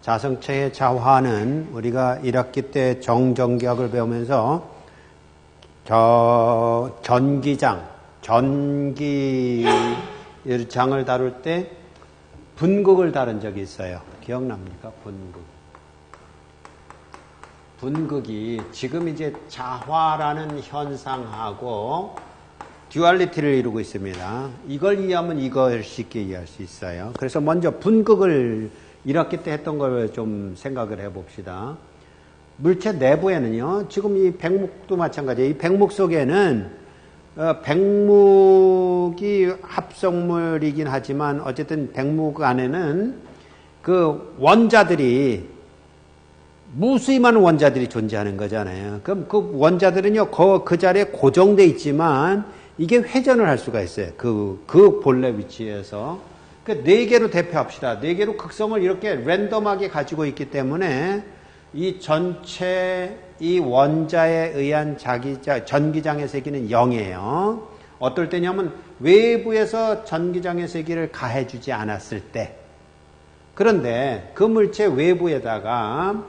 자성체의 자화는 우리가 1학기 때 정전기학을 배우면서 전기장을 다룰 때 분극을 다룬 적이 있어요. 기억납니까? 분극이 지금 이제 자화라는 현상하고 듀얼리티를 이루고 있습니다. 이걸 이해하면 이걸 쉽게 이해할 수 있어요. 그래서 먼저 분극을 1학기 때 했던 걸 좀 생각을 해봅시다. 물체 내부에는요, 지금 이 백목도 마찬가지예요. 이 백목 속에는 백목이 합성물이긴 하지만 어쨌든 백목 안에는 그 원자들이 무수히 많은 원자들이 존재하는 거잖아요. 그럼 그 원자들은요, 그 자리에 고정돼 있지만 이게 회전을 할 수가 있어요. 그 본래 위치에서. 그 4개로 대표합시다. 4개로 극성을 이렇게 랜덤하게 가지고 있기 때문에 이 전체 이 원자에 의한 전기장의 세기는 0이에요. 어떨 때냐면 외부에서 전기장의 세기를 가해주지 않았을 때. 그런데 그 물체 외부에다가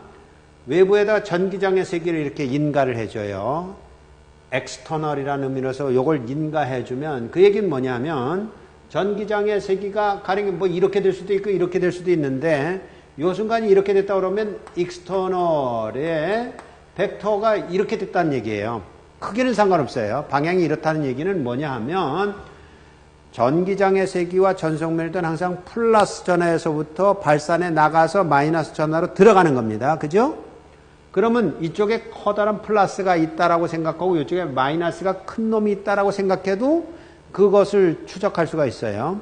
전기장의 세기를 이렇게 인가를 해줘요. 엑스터널이라는 의미로서 이걸 인가해주면 그 얘기는 뭐냐면 전기장의 세기가 가령 뭐 이렇게 될 수도 있고 이렇게 될 수도 있는데 이 순간이 이렇게 됐다 그러면 익스터널의 벡터가 이렇게 됐다는 얘기예요. 크기는 상관없어요. 방향이 이렇다는 얘기는 뭐냐 하면 전기장의 세기와 전속면이든 항상 플러스 전하에서부터 발산해 나가서 마이너스 전하로 들어가는 겁니다. 그죠? 그러면 이쪽에 커다란 플러스가 있다라고 생각하고 이쪽에 마이너스가 큰 놈이 있다라고 생각해도 그것을 추적할 수가 있어요.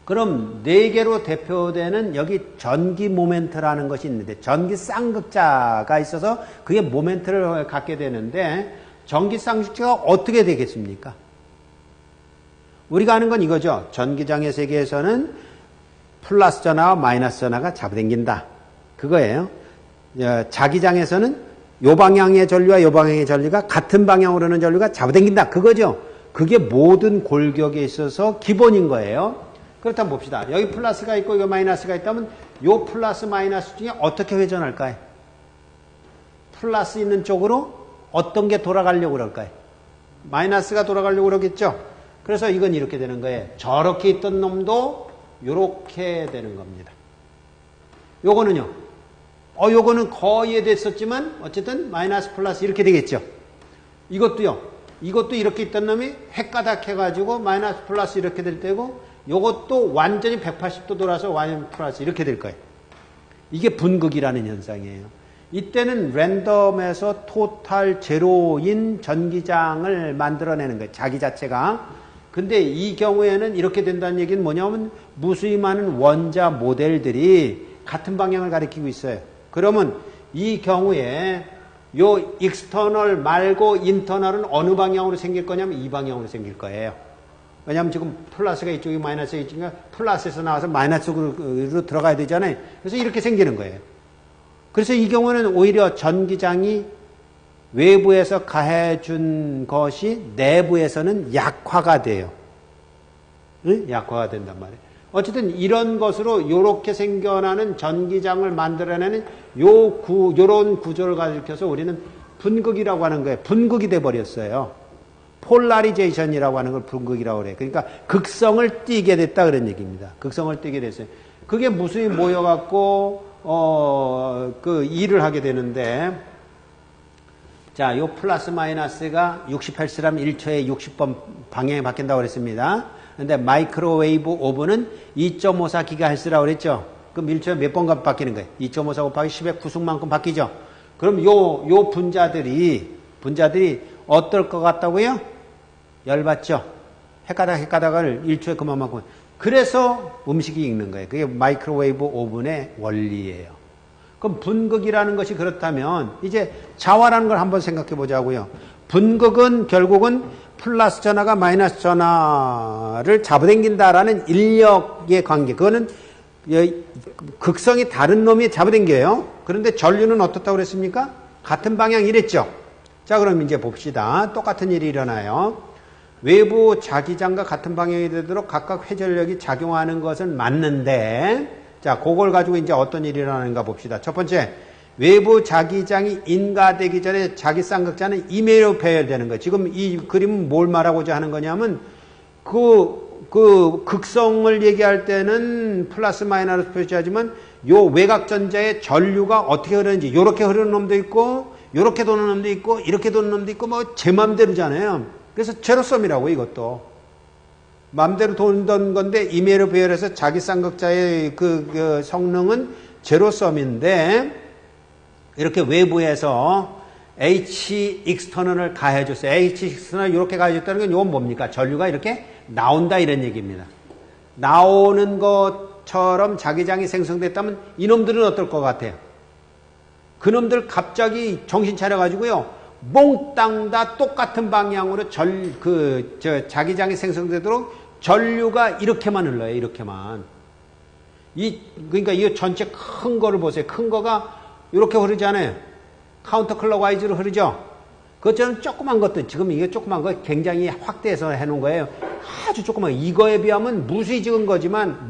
그럼 4개로 대표되는 여기 전기 모멘트라는 것이 있는데 전기 쌍극자가 있어서 그게 모멘트를 갖게 되는데 전기 쌍극자가 어떻게 되겠습니까? 우리가 아는 건 이거죠. 전기장의 세계에서는 플러스 전하와 마이너스 전하가 잡아당긴다. 그거예요. 자기장에서는 요 방향의 전류와 요 방향의 전류가 같은 방향으로 오는 전류가 잡아당긴다. 그거죠. 그게 모든 골격에 있어서 기본인 거예요. 그렇다면 봅시다. 여기 플러스가 있고 이거 마이너스가 있다면 요 플러스 마이너스 중에 어떻게 회전할까요? 플러스 있는 쪽으로 어떤 게 돌아가려고 그럴까요? 마이너스가 돌아가려고 그러겠죠? 그래서 이건 이렇게 되는 거예요. 저렇게 있던 놈도 요렇게 되는 겁니다. 요거는요. 요거는 거의 됐었지만 어쨌든 마이너스 플러스 이렇게 되겠죠. 이것도 이렇게 있던 놈이 헷가닥 해가지고 마이너스 플러스 이렇게 될 때고 요것도 완전히 180도 돌아서 마이너스 플러스 이렇게 될 거예요. 이게 분극이라는 현상이에요. 이때는 랜덤에서 토탈 제로인 전기장을 만들어내는 거예요. 자기 자체가. 근데 이 경우에는 이렇게 된다는 얘기는 뭐냐면 무수히 많은 원자 모델들이 같은 방향을 가리키고 있어요. 그러면 이 경우에 요 익스터널 말고 인터널은 어느 방향으로 생길 거냐면 이 방향으로 생길 거예요. 왜냐하면 지금 플러스가 이쪽이 마이너스가 이쪽이니까 플러스에서 나와서 마이너스로 들어가야 되잖아요. 그래서 이렇게 생기는 거예요. 그래서 이 경우는 오히려 전기장이 외부에서 가해준 것이 내부에서는 약화가 돼요. 응? 약화가 된단 말이에요. 어쨌든 이런 것으로 이렇게 생겨나는 전기장을 만들어내는 요런 구조를 가리켜서 우리는 분극이라고 하는 거예요. 분극이 돼버렸어요. 폴라리제이션이라고 하는 걸 분극이라고 그래요. 그러니까 극성을 띠게 됐다 그런 얘기입니다. 극성을 띠게 됐어요. 그게 무수히 모여갖고 그 일을 하게 되는데 자, 요 플러스 마이너스가 68H라면 1초에 60번 방향이 바뀐다고 그랬습니다. 근데 마이크로웨이브 오븐은 2.54GHz라고 그랬죠. 그럼 1초에 몇 번 바뀌는 거예요? 2.54 곱하기 10의 구승만큼 바뀌죠. 그럼 요 분자들이 어떨 것 같다고요? 열받죠. 헷가닥을 1초에 그만큼. 그래서 음식이 익는 거예요. 그게 마이크로웨이브 오븐의 원리예요. 그럼 분극이라는 것이 그렇다면 이제 자화라는 걸 한번 생각해 보자고요. 분극은 결국은 플러스 전하가 마이너스 전하를 잡아당긴다라는 인력의 관계. 그거는 극성이 다른 놈이 잡아당겨요. 그런데 전류는 어떻다고 그랬습니까? 같은 방향이랬죠. 자, 그럼 이제 봅시다. 똑같은 일이 일어나요. 외부 자기장과 같은 방향이 되도록 각각 회전력이 작용하는 것은 맞는데 자, 그걸 가지고 이제 어떤 일이 일어나는가 봅시다. 첫 번째, 외부 자기장이 인가되기 전에 자기 쌍극자는 이메일로 배열되는 거예요. 지금 이 그림은 뭘 말하고자 하는 거냐면, 그 극성을 얘기할 때는 플러스 마이너스 표시하지만, 요 외곽전자의 전류가 어떻게 흐르는지, 요렇게 흐르는 놈도 있고, 요렇게 도는 놈도 있고, 이렇게 도는 놈도 있고, 뭐, 제 맘대로잖아요. 그래서 제로섬이라고, 이것도. 맘대로 돌던 건데, 이메일로 배열해서 자기 쌍극자의 그 성능은 제로섬인데, 이렇게 외부에서 H external을 가해줬어요. H external 이렇게 가해줬다는 건 이건 뭡니까? 전류가 이렇게 나온다 이런 얘기입니다. 나오는 것처럼 자기장이 생성됐다면 이놈들은 어떨 것 같아요? 그놈들 갑자기 정신 차려가지고요. 몽땅 다 똑같은 방향으로 자기장이 생성되도록 전류가 이렇게만 흘러요. 이렇게만. 그러니까 이 전체 큰 거를 보세요. 큰 거가 이렇게 흐르잖아요. 카운터 클럭와이즈로 흐르죠. 그것처럼 조그만 것들, 지금 이게 조그만 거 굉장히 확대해서 해놓은 거예요. 아주 조그만, 이거에 비하면 무지 적은 거지만,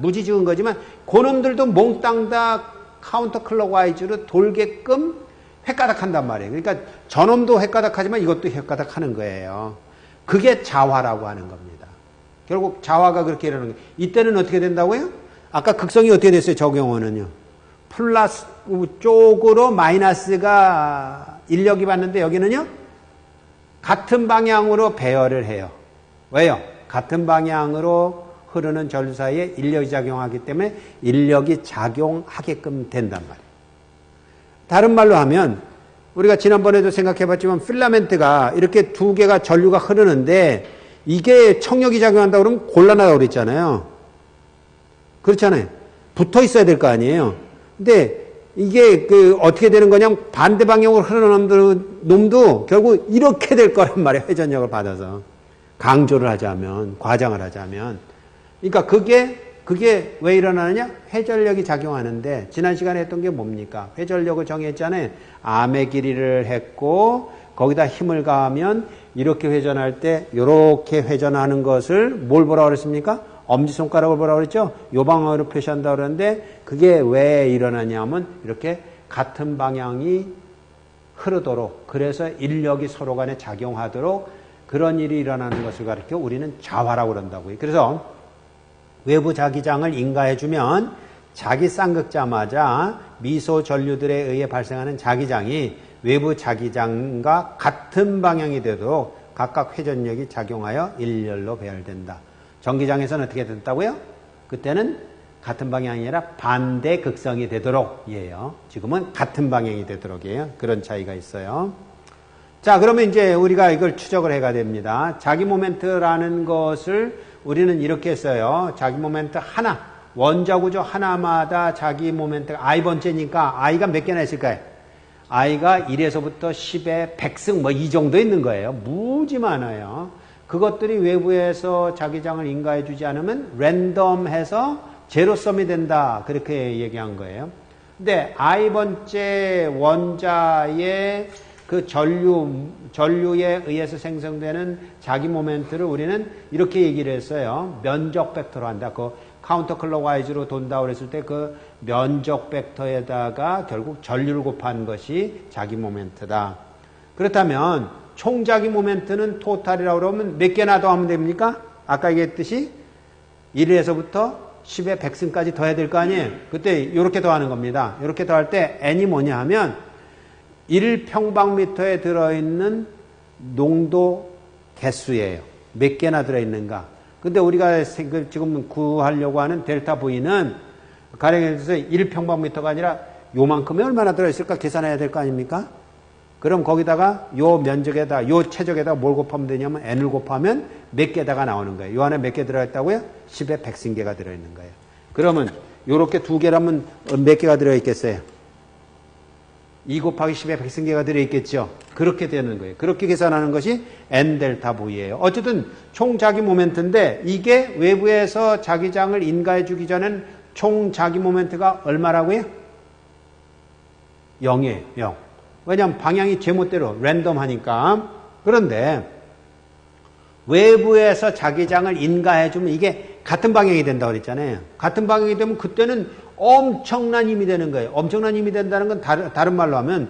그놈들도 몽땅 다 카운터 클럭와이즈로 돌게끔 획가닥 한단 말이에요. 그러니까 저놈도 획가닥 하지만 이것도 획가닥 하는 거예요. 그게 자화라고 하는 겁니다. 결국 자화가 그렇게 일어나는 거예요. 이때는 어떻게 된다고요? 아까 극성이 어떻게 됐어요? 저 경우는요. 플러스 쪽으로 마이너스가 인력이 받는데 여기는요. 같은 방향으로 배열을 해요. 왜요? 같은 방향으로 흐르는 전류 사이에 인력이 작용하기 때문에 인력이 작용하게끔 된단 말이에요. 다른 말로 하면 우리가 지난번에도 생각해봤지만 필라멘트가 이렇게 두 개가 전류가 흐르는데 이게 청력이 작용한다고 그러면 곤란하다고 그랬잖아요. 그렇잖아요. 붙어 있어야 될 거 아니에요. 근데 이게 어떻게 되는 거냐면 반대 방향으로 흐르는 놈도 결국 이렇게 될 거란 말이에요. 회전력을 받아서. 강조를 하자면, 과장을 하자면. 그러니까 그게 왜 일어나느냐? 회전력이 작용하는데 지난 시간에 했던 게 뭡니까? 회전력을 정했잖아요. 암의 길이를 했고 거기다 힘을 가하면 이렇게 회전할 때 이렇게 회전하는 것을 뭘 보라고 그랬습니까? 엄지손가락을 보라고 그랬죠? 요 방향으로 표시한다고 그러는데 그게 왜 일어나냐면 이렇게 같은 방향이 흐르도록 그래서 인력이 서로 간에 작용하도록 그런 일이 일어나는 것을 가리켜 우리는 자화라고 그런다고요. 그래서 외부 자기장을 인가해주면 자기 쌍극자마자 미소 전류들에 의해 발생하는 자기장이 외부 자기장과 같은 방향이 되도록 각각 회전력이 작용하여 일렬로 배열된다. 전기장에서는 어떻게 된다고요? 그때는 같은 방향이 아니라 반대 극성이 되도록 이에요. 지금은 같은 방향이 되도록이에요. 그런 차이가 있어요. 자, 그러면 이제 우리가 이걸 추적을 해가 됩니다. 자기 모멘트라는 것을 우리는 이렇게 했어요. 자기 모멘트 하나, 원자 구조 하나마다 자기 모멘트가 i번째니까 i가 몇 개나 있을까요? i가 1에서부터 10에 100승 뭐 이 정도 있는 거예요. 무지 많아요. 그것들이 외부에서 자기장을 인가해 주지 않으면 랜덤해서 제로섬이 된다. 그렇게 얘기한 거예요. 근데 i번째 원자의 그 전류에 의해서 생성되는 자기 모멘트를 우리는 이렇게 얘기를 했어요. 면적 벡터로 한다. 그 카운터 클럭와이즈로 돈다고 그랬을 때 그 면적 벡터에다가 결국 전류를 곱한 것이 자기 모멘트다. 그렇다면 총 자기 모멘트는 토탈이라고 그러면 몇 개나 더하면 됩니까? 아까 얘기했듯이 1에서부터 10의 100승까지 더해야 될 거 아니에요? 그때 이렇게 더하는 겁니다. 이렇게 더할 때 n이 뭐냐 하면 1평방미터에 들어있는 농도 개수예요. 몇 개나 들어있는가. 근데 우리가 지금 구하려고 하는 델타 V는 가령해서 1평방미터가 아니라 요만큼이 얼마나 들어있을까 계산해야 될 거 아닙니까? 그럼 거기다가 요 면적에다, 요 최적에다 뭘 곱하면 되냐면 n을 곱하면 몇 개다가 나오는 거예요. 요 안에 몇 개 들어있다고요? 10에 100승계가 들어있는 거예요. 그러면 요렇게 두 개라면 몇 개가 들어있겠어요? 2 곱하기 10에 100승계가 들어있겠죠. 그렇게 되는 거예요. 그렇게 계산하는 것이 n 델타 V예요. 어쨌든 총 자기 모멘트인데 이게 외부에서 자기장을 인가해 주기 전엔 총 자기 모멘트가 얼마라고요? 0이에요. 0. 왜냐하면 방향이 제멋대로 랜덤하니까. 그런데 외부에서 자기장을 인가해 주면 이게 같은 방향이 된다고 그랬잖아요. 같은 방향이 되면 그때는 엄청난 힘이 되는 거예요. 엄청난 힘이 된다는 건 다른 말로 하면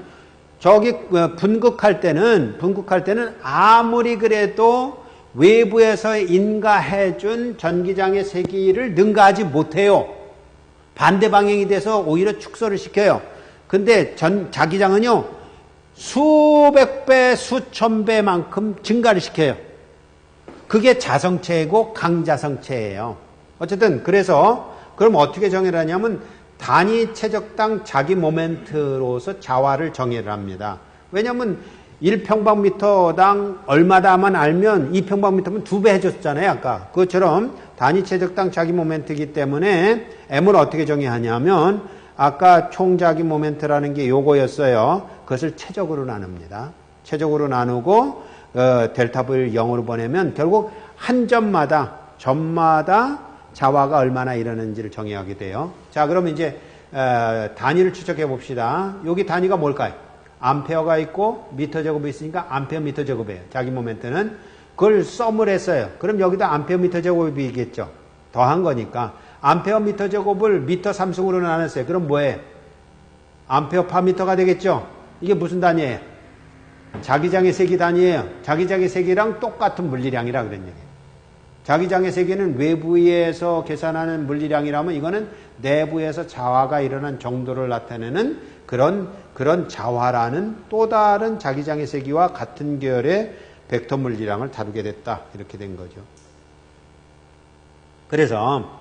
저기 분극할 때는 아무리 그래도 외부에서 인가해준 전기장의 세기를 능가하지 못해요. 반대 방향이 돼서 오히려 축소를 시켜요. 근데 자기장은요, 수백 배, 수천 배만큼 증가를 시켜요. 그게 자성체이고 강자성체예요. 어쨌든 그래서 그럼 어떻게 정의를 하냐면 단위 최적당 자기 모멘트로서 자화를 정의를 합니다. 왜냐하면 1평방미터당 얼마다만 알면 2평방미터면 2배 해줬잖아요. 아까 그것처럼 단위 최적당 자기 모멘트이기 때문에 M을 어떻게 정의하냐면 아까 총 자기 모멘트라는 게 요거였어요. 그것을 최적으로 나눕니다. 최적으로 나누고 델타 V를 0으로 보내면 결국 한 점마다 자화가 얼마나 일어나는지를 정의하게 돼요. 자, 그럼 이제 단위를 추적해 봅시다. 여기 단위가 뭘까요? 암페어가 있고 미터 제곱이 있으니까 암페어 미터 제곱이에요. 자기 모멘트는 그걸 썸을 했어요. 그럼 여기도 암페어 미터 제곱이겠죠. 더한 거니까 암페어 미터 제곱을 미터 3승으로 나눴어요. 그럼 뭐예요? 암페어 파미터가 되겠죠. 이게 무슨 단위예요? 자기장의 세기 단위예요. 자기장의 세기랑 똑같은 물리량이라 그런 얘기예요. 자기장의 세기는 외부에서 계산하는 물리량이라면 이거는 내부에서 자화가 일어난 정도를 나타내는 그런 자화라는 또 다른 자기장의 세기와 같은 계열의 벡터 물리량을 다루게 됐다. 이렇게 된 거죠. 그래서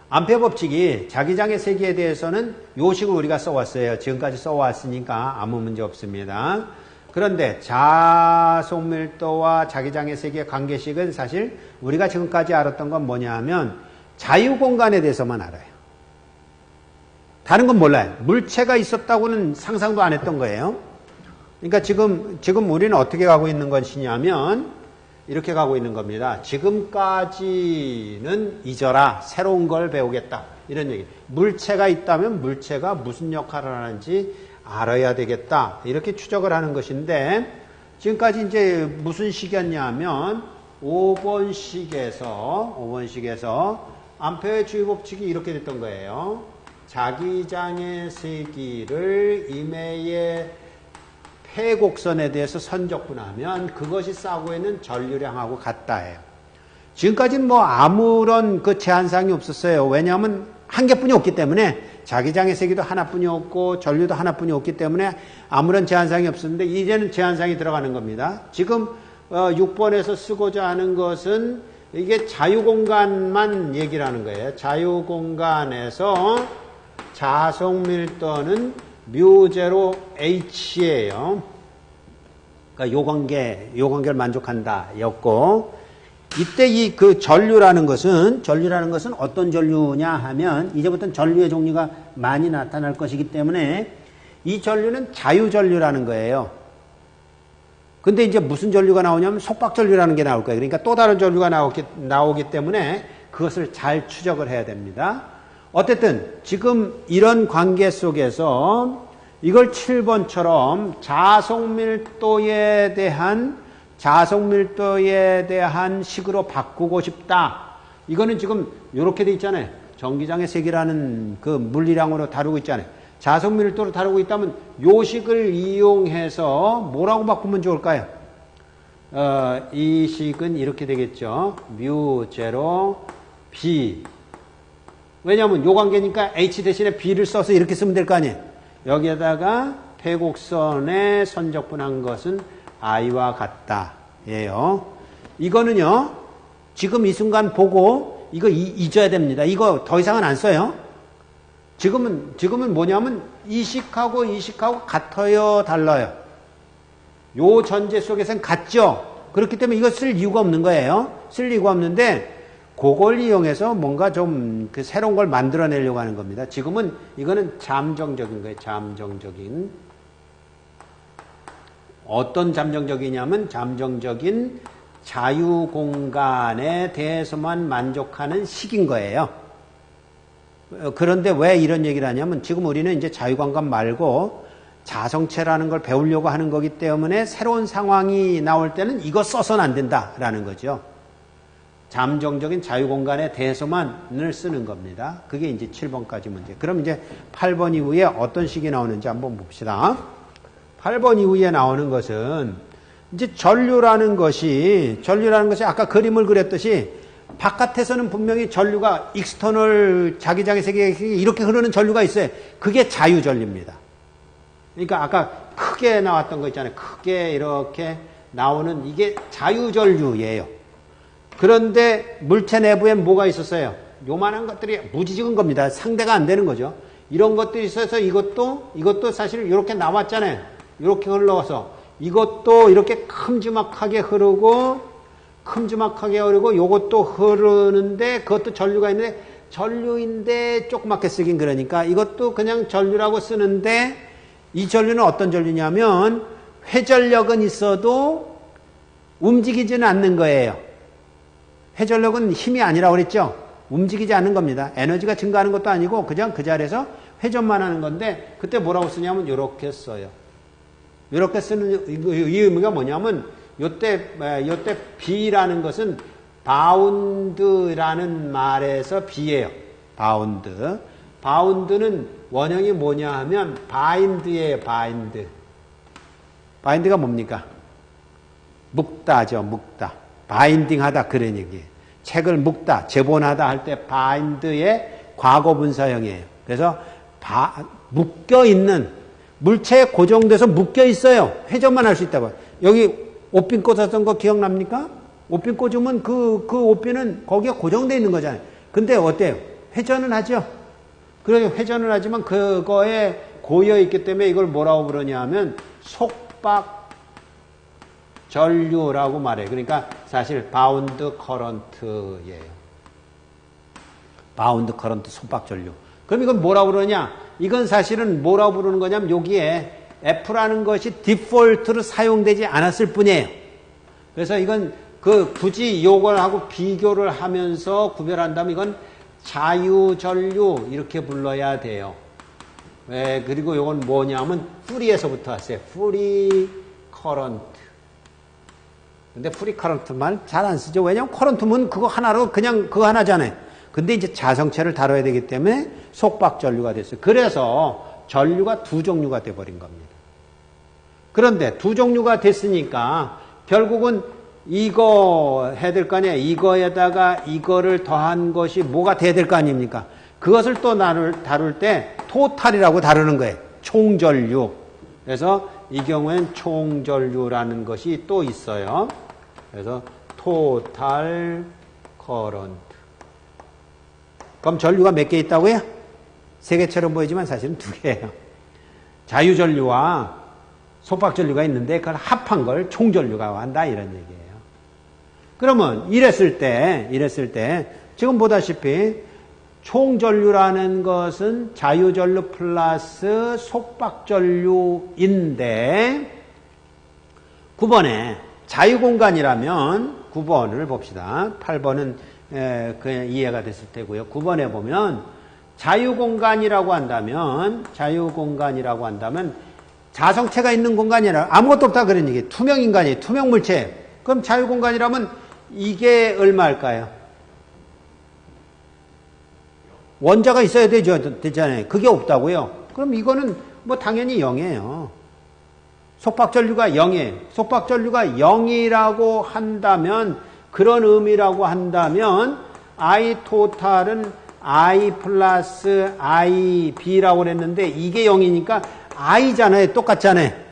암페어 법칙이 자기장의 세기에 대해서는 요 식으로 우리가 써왔어요. 지금까지 써왔으니까 아무 문제 없습니다. 그런데 자속밀도와 자기장의 세기의 관계식은 사실 우리가 지금까지 알았던 건 뭐냐 하면 자유공간에 대해서만 알아요. 다른 건 몰라요. 물체가 있었다고는 상상도 안 했던 거예요. 그러니까 지금 우리는 어떻게 가고 있는 것이냐면 이렇게 가고 있는 겁니다. 지금까지는 잊어라. 새로운 걸 배우겠다. 이런 얘기. 물체가 있다면 물체가 무슨 역할을 하는지 알아야 되겠다. 이렇게 추적을 하는 것인데 지금까지 이제 무슨 식이었냐면 5번식에서 암페어의 주의법칙이 이렇게 됐던 거예요. 자기장의 세기를 임의의 폐곡선에 대해서 선적분하면 그것이 싸고 있는 전류량하고 같다예요. 지금까지는 뭐 아무런 그 제한사항이 없었어요. 왜냐하면 한 개뿐이 없기 때문에 자기장의 세기도 하나뿐이 없고 전류도 하나뿐이 없기 때문에 아무런 제한사항이 없었는데 이제는 제한사항이 들어가는 겁니다. 지금 6번에서 쓰고자 하는 것은 이게 자유공간만 얘기를 하는 거예요. 자유공간에서 자속밀도는 µ0 H예요. 그러니까 요 관계를 만족한다 였고 이때 그 전류라는 것은 어떤 전류냐 하면 이제부터는 전류의 종류가 많이 나타날 것이기 때문에 이 전류는 자유전류라는 거예요. 근데 이제 무슨 전류가 나오냐면 속박전류라는 게 나올 거예요. 그러니까 또 다른 전류가 나오기 때문에 그것을 잘 추적을 해야 됩니다. 어쨌든 지금 이런 관계 속에서 이걸 7번처럼 자속밀도에 대한 식으로 바꾸고 싶다. 이거는 지금 이렇게 돼 있잖아요. 전기장의 세기라는 그 물리량으로 다루고 있잖아요. 자속밀도로 다루고 있다면 요 식을 이용해서 뭐라고 바꾸면 좋을까요? 이 식은 이렇게 되겠죠. µ0 B. 왜냐하면 요 관계니까 H 대신에 B를 써서 이렇게 쓰면 될 거 아니에요. 여기에다가 폐곡선에 선적분한 것은 I와 같다. 예요. 이거는요, 지금 이 순간 보고 이거 잊어야 됩니다. 이거 더 이상은 안 써요. 지금은 뭐냐면 이 식하고 같아요, 달라요. 요 전제 속에서는 같죠. 그렇기 때문에 이거 쓸 이유가 없는 거예요. 쓸 이유가 없는데 그걸 이용해서 뭔가 좀 그 새로운 걸 만들어내려고 하는 겁니다. 지금은 이거는 잠정적인 거예요. 잠정적인. 어떤 잠정적이냐면 잠정적인 자유공간에 대해서만 만족하는 식인 거예요. 그런데 왜 이런 얘기를 하냐면 지금 우리는 이제 자유공간 말고 자성체라는 걸 배우려고 하는 거기 때문에 새로운 상황이 나올 때는 이거 써서는 안 된다라는 거죠. 잠정적인 자유공간에 대해서만을 쓰는 겁니다. 그게 이제 7번까지 문제. 그럼 이제 8번 이후에 어떤 식이 나오는지 한번 봅시다. 8번 이후에 나오는 것은 이제 전류라는 것이 아까 그림을 그렸듯이 바깥에서는 분명히 전류가 익스터널 자기장의 세계에 이렇게 흐르는 전류가 있어요. 그게 자유전류입니다. 그러니까 아까 크게 나왔던 거 있잖아요. 크게 이렇게 나오는 이게 자유전류예요. 그런데 물체 내부엔 뭐가 있었어요? 요만한 것들이 무지직한 겁니다. 상대가 안 되는 거죠. 이런 것들이 있어서 이것도 사실 이렇게 나왔잖아요. 이렇게 흘러와서 이것도 이렇게 큼지막하게 흐르고 요것도 흐르는데 그것도 전류가 있는데 전류인데 조그맣게 쓰긴 그러니까 이것도 그냥 전류라고 쓰는데 이 전류는 어떤 전류냐면 회전력은 있어도 움직이지는 않는 거예요. 회전력은 힘이 아니라고 그랬죠? 움직이지 않는 겁니다. 에너지가 증가하는 것도 아니고 그냥 그 자리에서 회전만 하는 건데 그때 뭐라고 쓰냐면 이렇게 써요. 이렇게 쓰는 이 의미가 뭐냐면 요때 B라는 것은 바운드라는 말에서 B예요. 바운드. 바운드는 원형이 뭐냐 하면 바인드예요. 바인드. 바인드가 뭡니까? 묶다죠. 묶다. 바인딩하다 그런 얘기예요. 책을 묶다, 제본하다 할 때 바인드의 과거분사형이에요. 그래서 묶여있는 물체에 고정돼서 묶여있어요. 회전만 할 수 있다고. 여기 옷핀 꽂았던 거 기억납니까? 옷핀 꽂으면 그 옷핀은 거기에 고정되어 있는 거잖아요. 근데 어때요? 회전은 하죠. 그래서 회전을 하지만 그거에 고여있기 때문에 이걸 뭐라고 부르냐 하면 속박 전류라고 말해요. 그러니까 사실 바운드 커런트예요. 바운드 커런트 속박 전류. 그럼 이건 뭐라고 그러냐? 이건 사실은 뭐라고 부르는 거냐면 여기에 F라는 것이 디폴트로 사용되지 않았을 뿐이에요. 그래서 이건 굳이 이걸하고 비교를 하면서 구별한다면 이건 자유전류 이렇게 불러야 돼요. 왜? 그리고 이건 뭐냐면 프리에서부터 왔어요. 프리 커런트. 근데 프리 커런트만 잘 안 쓰죠. 왜냐면 커런트면 그거 하나로 그냥 그거 하나잖아요. 근데 이제 자성체를 다뤄야 되기 때문에 속박 전류가 됐어요. 그래서 전류가 두 종류가 돼버린 겁니다. 그런데 두 종류가 됐으니까 결국은 이거 해야 될 거 아니에요. 이거에다가 이거를 더한 것이 뭐가 돼야 될 거 아닙니까? 그것을 또 다룰 때 토탈이라고 다루는 거예요. 총전류. 그래서 이 경우엔 총전류라는 것이 또 있어요. 그래서 토탈 커런트. 그럼 전류가 몇 개 있다고요? 세 개처럼 보이지만 사실은 두 개예요. 자유전류와 속박전류가 있는데 그걸 합한 걸 총전류가 한다 이런 얘기예요. 그러면 이랬을 때 지금 보다시피 총전류라는 것은 자유전류 플러스 속박전류인데 9번에 자유공간이라면 9번을 봅시다. 8번은 그냥 이해가 됐을 테고요. 9번에 보면 자유공간이라고 한다면 자성체가 있는 공간이 아니라 아무것도 없다 그런 얘기예요. 투명인간이에요. 투명물체. 그럼 자유공간이라면 이게 얼마일까요? 원자가 있어야 되잖아요. 그게 없다고요. 그럼 이거는 뭐 당연히 0이에요. 속박전류가 0이에요. 속박전류가 0이라고 한다면 그런 의미라고 한다면 I 토탈은 I 플러스 IB라고 그랬는데 이게 0이니까 I잖아요. 똑같잖아요.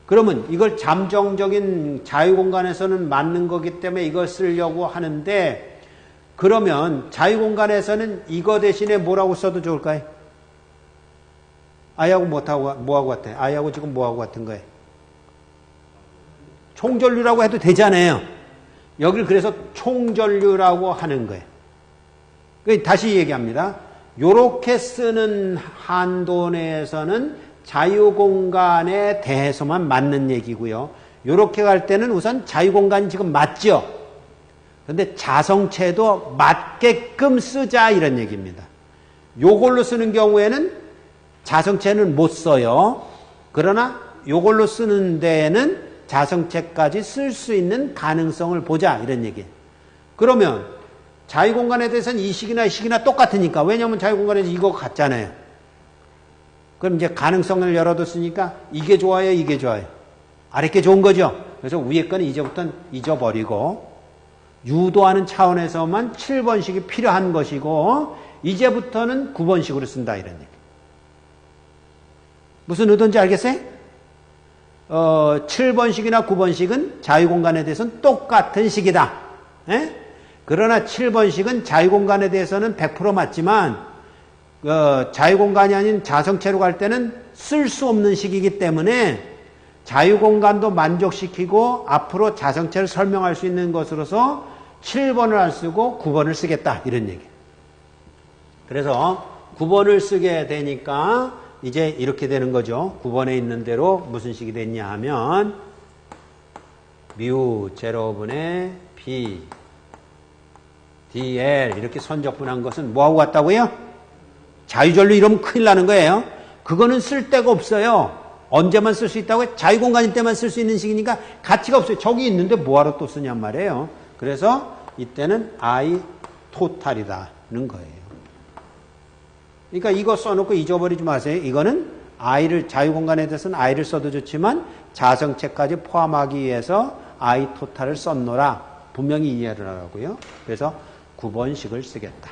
그러면 이걸 잠정적인 자유공간에서는 맞는 거기 때문에 이걸 쓰려고 하는데 그러면 자유공간에서는 이거 대신에 뭐라고 써도 좋을까요? I하고 뭐하고 같아요? I하고 지금 뭐하고 같은 거예요? 총전류라고 해도 되잖아요. 여기를 그래서 총전류라고 하는 거예요. 다시 얘기합니다. 요렇게 쓰는 한도 내에서는 자유공간에 대해서만 맞는 얘기고요. 요렇게 갈 때는 우선 자유공간이 지금 맞죠? 그런데 자성체도 맞게끔 쓰자 이런 얘기입니다. 요걸로 쓰는 경우에는 자성체는 못 써요. 그러나 요걸로 쓰는 데에는 자성체까지 쓸 수 있는 가능성을 보자 이런 얘기예요. 그러면 자유공간에 대해서는 이 식이나 이 식이나 똑같으니까 왜냐하면 자유공간에서 이거 같잖아요. 그럼 이제 가능성을 열어뒀으니까 이게 좋아요 이게 좋아요. 아래 게 좋은 거죠. 그래서 위에 거는 이제부터는 잊어버리고 유도하는 차원에서만 7번식이 필요한 것이고 이제부터는 9번식으로 쓴다 이런 얘기. 무슨 의도인지 알겠어요? 7번식이나 9번식은 자유공간에 대해서는 똑같은 식이다. 에? 그러나 7번식은 자유공간에 대해서는 100% 맞지만 자유공간이 아닌 자성체로 갈 때는 쓸 수 없는 식이기 때문에 자유공간도 만족시키고 앞으로 자성체를 설명할 수 있는 것으로서 7번을 안 쓰고 9번을 쓰겠다 이런 얘기. 그래서 9번을 쓰게 되니까 이제 이렇게 되는 거죠. 9번에 있는 대로 무슨 식이 됐냐 하면 뮤 제로분의 B dl 이렇게 선적분한 것은 뭐하고 같다고요? 자유전류 이러면 큰일 나는 거예요. 그거는 쓸 데가 없어요. 언제만 쓸 수 있다고요? 자유공간일 때만 쓸 수 있는 식이니까 가치가 없어요. 저기 있는데 뭐하러 또 쓰냔 말이에요. 그래서 이때는 I 토탈이다는 거예요. 그러니까 이거 써놓고 잊어버리지 마세요. 이거는 I를 자유공간에 대해서는 I를 써도 좋지만 자성체까지 포함하기 위해서 I 토탈을 썼노라. 분명히 이해를 하라고요. 그래서 9번식을 쓰겠다.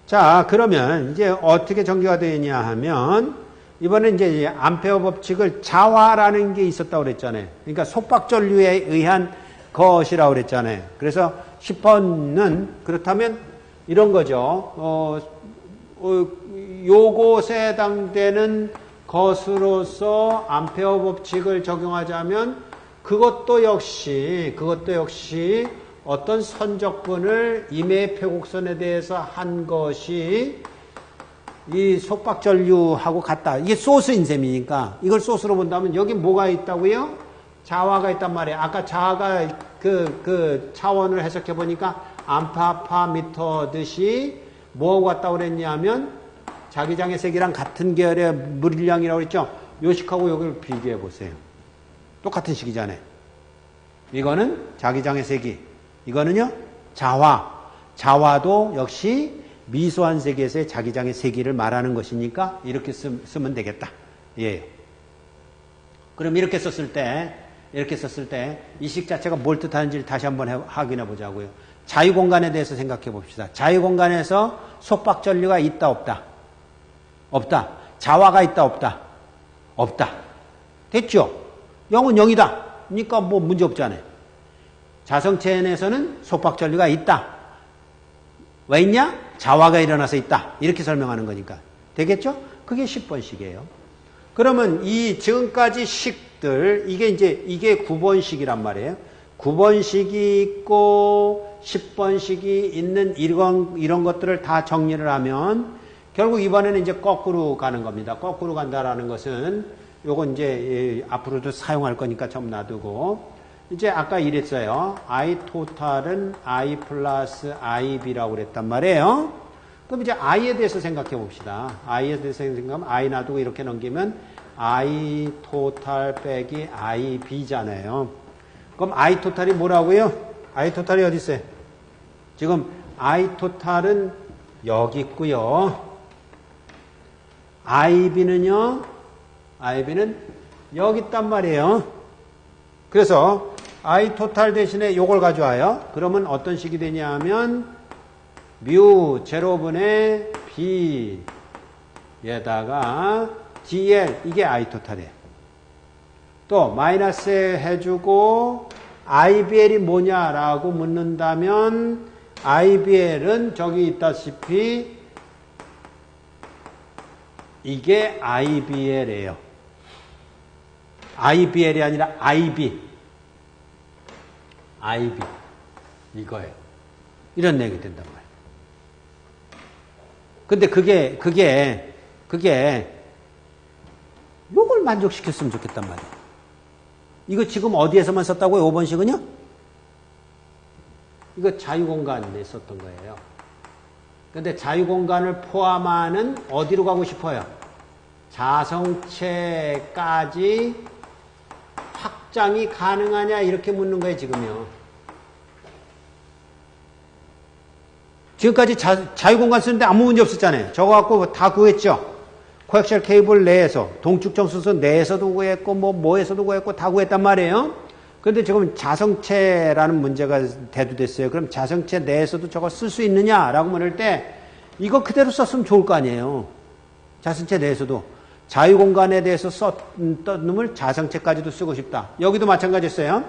자, 그러면 이제 어떻게 전개가 되느냐 하면 이번에 이제 암페어 법칙을 자화라는 게 있었다고 그랬잖아요. 그러니까 속박전류에 의한 것이라고 그랬잖아요. 그래서 10번은 그렇다면 이런 거죠. 요것에 해당되는 것으로서 암페어 법칙을 적용하자면 그것도 역시 어떤 선적분을 임의 표곡선에 대해서 한 것이 이 속박전류하고 같다. 이게 소스인 셈이니까 이걸 소스로 본다면 여기 뭐가 있다고요? 자화가 있단 말이에요. 아까 자화가 그 차원을 해석해 보니까 암파미터듯이 뭐하고 같다고 그랬냐면 자기장의 색이랑 같은 계열의 물량이라고 그랬죠. 요 식하고 여기를 비교해 보세요. 똑같은 식이잖아요. 이거는 자기장의 색이, 이거는요 자화도 역시 미소한 세계에서의 자기장의 세기를 말하는 것이니까 이렇게 쓰면 되겠다. 예. 그럼 이렇게 썼을 때 이 식 자체가 뭘 뜻하는지를 다시 한번 확인해 보자고요. 자유공간에 대해서 생각해 봅시다. 자유공간에서 속박전류가 있다 없다? 없다. 자화가 있다 없다? 없다. 됐죠? 0은 0이다. 그러니까 뭐 문제 없잖아요. 자성체에서는 속박전류가 있다. 왜 있냐? 자화가 일어나서 있다. 이렇게 설명하는 거니까. 되겠죠? 그게 10번식이에요. 그러면 이 지금까지 식들, 이게 9번식이란 말이에요. 9번식이 있고 10번식이 있는 이런 것들을 다 정리를 하면 결국 이번에는 이제 거꾸로 가는 겁니다. 거꾸로 간다라는 것은 요건 이제 앞으로도 사용할 거니까 좀 놔두고 이제 아까 이랬어요. I 토탈은 I 플러스 IB라고 그랬단 말이에요. 그럼 이제 I에 대해서 생각해 봅시다. I에 대해서 생각하면 I 놔두고 이렇게 넘기면 I 토탈 빼기 IB잖아요. 그럼 I 토탈이 뭐라고요? I 토탈이 어디 있어요? 지금 I 토탈은 여기 있고요. IB는요? IB는 여기 있단 말이에요. 그래서 I 토탈 대신에 요걸 가져와요. 그러면 어떤 식이 되냐 하면 뮤 제로분의 B에다가 DL 이게 I 토탈이에요. 또 마이너스 해주고 IBL이 뭐냐라고 묻는다면 IBL은 저기 있다시피 이게 IBL이에요. IBL이 아니라 IB. 이거예요. 이런 얘기 된단 말이에요. 근데 그게 요걸 만족시켰으면 좋겠단 말이에요. 이거 지금 어디에서만 썼다고요? 5번식은요? 이거 자유공간에 썼던 거예요. 근데 자유공간을 포함하는 어디로 가고 싶어요? 자성체까지 확장이 가능하냐 이렇게 묻는 거예요, 지금요. 지금까지 자유공간 쓰는데 아무 문제 없었잖아요. 저거 갖고 다 구했죠. 코엑셀 케이블 내에서, 동축정 수소 내에서도 구했고, 뭐에서도 구했고, 다 구했단 말이에요. 그런데 지금 자성체라는 문제가 대두됐어요. 그럼 자성체 내에서도 저거 쓸 수 있느냐라고 물을 때, 이거 그대로 썼으면 좋을 거 아니에요. 자성체 내에서도. 자유공간에 대해서 썼던 놈을 자성체까지도 쓰고 싶다. 여기도 마찬가지였어요.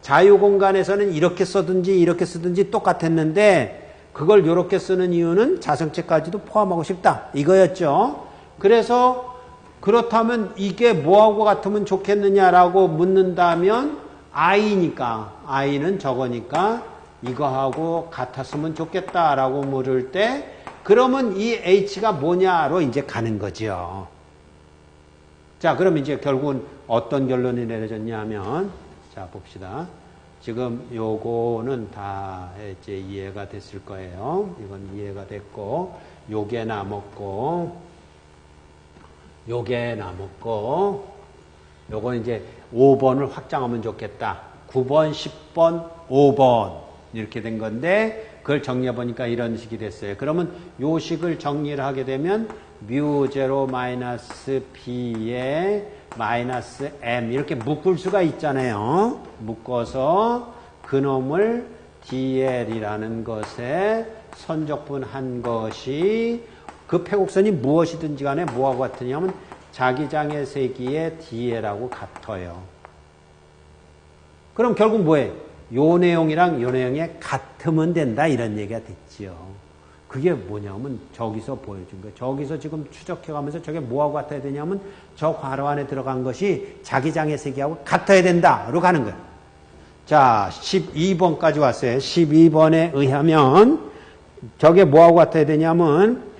자유공간에서는 이렇게 쓰든지 이렇게 쓰든지 똑같았는데, 그걸 이렇게 쓰는 이유는 자성체까지도 포함하고 싶다. 이거였죠. 그래서 그렇다면 이게 뭐하고 같으면 좋겠느냐라고 묻는다면 I니까, I는 저거니까 이거하고 같았으면 좋겠다라고 물을 때 그러면 이 H가 뭐냐로 이제 가는 거죠. 자, 그럼 이제 결국은 어떤 결론이 내려졌냐면, 자, 봅시다. 지금 요거는 다 이제 이해가 됐을 거예요. 이건 이해가 됐고, 요게 남았고, 요건 이제 5번을 확장하면 좋겠다. 9번, 10번, 5번. 이렇게 된 건데, 그걸 정리해 보니까 이런 식이 됐어요. 그러면 요 식을 정리를 하게 되면, 뮤0 마이너스 b에 마이너스 m 이렇게 묶을 수가 있잖아요. 묶어서 그놈을 dl이라는 것에 선적분한 것이 그 패곡선이 무엇이든지 간에 뭐하고 같으냐면 자기장의 세기의 dl하고 같아요. 그럼 결국 뭐예요? 요 내용이랑 요 내용이 같으면 된다 이런 얘기가 됐지요. 그게 뭐냐면 저기서 보여준 거예요. 저기서 지금 추적해가면서 저게 뭐하고 같아야 되냐면 저 괄호 안에 들어간 것이 자기장의 세기하고 같아야 된다로 가는 거예요. 자, 12번까지 왔어요. 12번에 의하면 저게 뭐하고 같아야 되냐면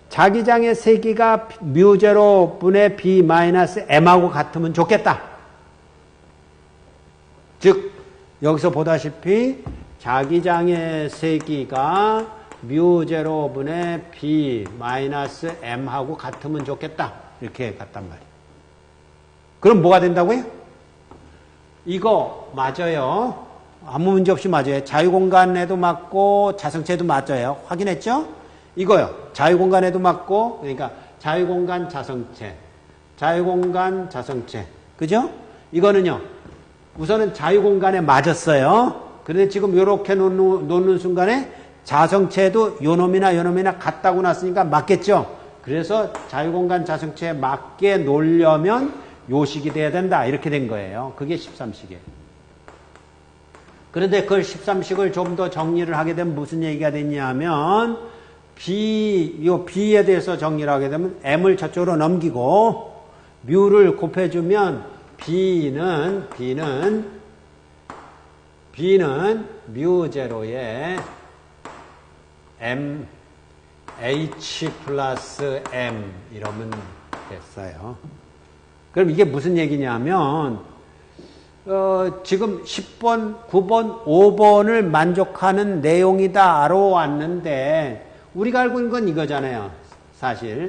자기장의 세기가 뮤0 분의 b 마이너스 m하고 같으면 좋겠다. 즉 여기서 보다시피 자기장의 세기가 뮤0 분의 b 마이너스 m하고 같으면 좋겠다. 이렇게 갔단 말이에요. 그럼 뭐가 된다고요? 이거 맞아요. 아무 문제 없이 맞아요. 자유공간에도 맞고 자성체도 맞아요. 확인했죠? 이거요. 자유공간에도 맞고, 그러니까 자유공간 자성체, 자유공간 자성체. 그죠? 이거는요. 우선은 자유공간에 맞았어요. 그런데 지금 이렇게 놓는 순간에 자성체도 요놈이나 요놈이나 같다고 났으니까 맞겠죠. 그래서 자유공간 자성체에 맞게 놓으려면 요식이 돼야 된다. 이렇게 된 거예요. 그게 13식이에요. 그런데 그걸 13식을 좀 더 정리를 하게 되면 무슨 얘기가 됐냐면 B에 대해서 정리를 하게 되면 M을 저쪽으로 넘기고 뮤를 곱해주면 B는 뮤0에 M, H 플러스 M 이러면 됐어요. 그럼 이게 무슨 얘기냐면 지금 10번, 9번, 5번을 만족하는 내용이다로 왔는데 우리가 알고 있는 건 이거잖아요. 사실